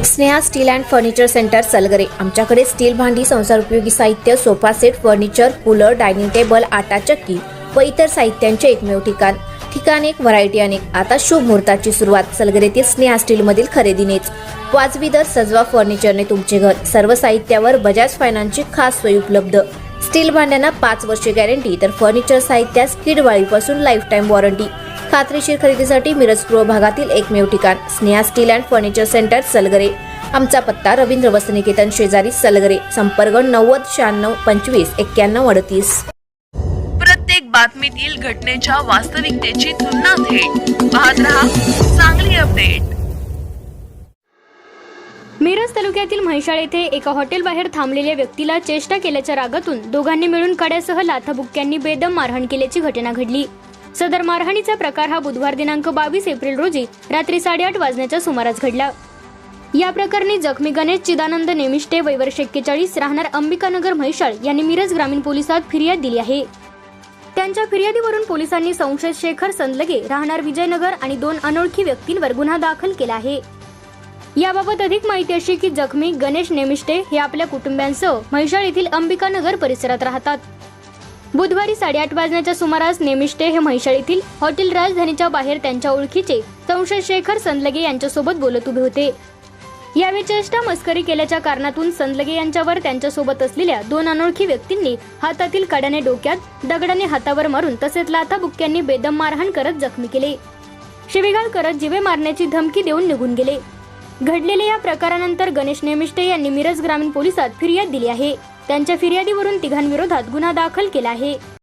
Sneha steel and furniture centre Salgare. आमच्याकडे steel भांडी, संसार उपयोगी साहित्य, sofa set, furniture, cooler, dining table, आटा चक्की व इतर साहित्यांचे एकमेव ठिकाण एक, व्हरायटी अनेक। आता शुभ मुहूर्ताची सुरुवात सलगरेतील स्नेहा स्टील मधील खरेदीनेच। वाजवी दर, सजवा फर्निचरने तुमचे घर। सर्व साहित्यावर बजाज फायनान्सची खास सोय उपलब्ध। स्टील भांड्यांना 5 वर्षे गॅरंटी, तर फर्निचर साहित्यास किडवाळीपासून लाईफ टाइम वॉरंटी। खात्रीशीर खरेदीसाठी मिरज पूर्व भागातील एकमेव ठिकाण Sneha steel and furniture centre Salgare. आमचा पत्ता रवींद्र वस्त्रनिकेतन शेजारी सलगरे। संपर्क 90 96 25 91 38। प्रत्येक बातमीतील घटनेच्या वास्तविकतेची तुलना थेट पाहत रहा चांगली अपडेट। मिरज तालुक्यातील म्हैसाळ येथे एका हॉटेल बाहेर थांबलेल्या व्यक्तीला चेष्टा केल्याच्या रागातून दोघांनी मिळून कड्यासह लाथाबुक्क्यांनी बेदम मारहाण केल्याची घटना घडली। सदर मारहाणीचा प्रकार हा बुधवार दिनांक 22 एप्रिल रोजी रात्री 8:30 वाजण्याच्या सुमारास घडला। या प्रकरणी जखमी गणेश चिदानंद नेमिष्टे वय वर्ष 41 राहणार अंबिकानगर म्हैसाळ यांनी मिरज ग्रामीण पोलिसात फिर्याद दिली आहे। त्यांच्या फिर्यादीवरून पोलिसांनी संशयित शेखर संदलगे राहणार विजयनगर आणि 2 अनोळखी व्यक्तींवर गुन्हा दाखल केला आहे। याबाबत अधिक माहिती अशी की जखमी गणेश नेमिष्टे हे आपल्या कुटुंबियांसह म्हैसाळ येथील अंबिकानगर परिसरात राहतात। बुधवारी 8:30 वाजण्याच्या सुमारास नेमिष्टे हे म्हैसाळ येथील हॉटेल राजधानीच्या बाहेर त्यांच्या ओळखीचे संशयित शेखर संदलगे यांच्यासोबत बोलत उभे होते। यावेळी चेष्टा मस्करी केल्याच्या कारणातून संदलगे यांच्यावर त्यांच्यासोबत असलेल्या 2 अनोळखी व्यक्तींनी हातातील कड्याने डोक्यात, दगडाने हातावर मारून तसेच लाथाबुक्क्यांनी बेदम मारहाण करत जखमी केले। शिवीगाळ करत जीवे मारण्याची धमकी देऊन निघून गेले। घडलेल्या या प्रकारानंतर गणेश नेमिष्टे यांनी मिरज ग्रामीण पोलिसात फिर्याद दिली आहे। त्यांच्या फिर्यादीवरून तिघांविरोधात गुन्हा दाखल केला आहे।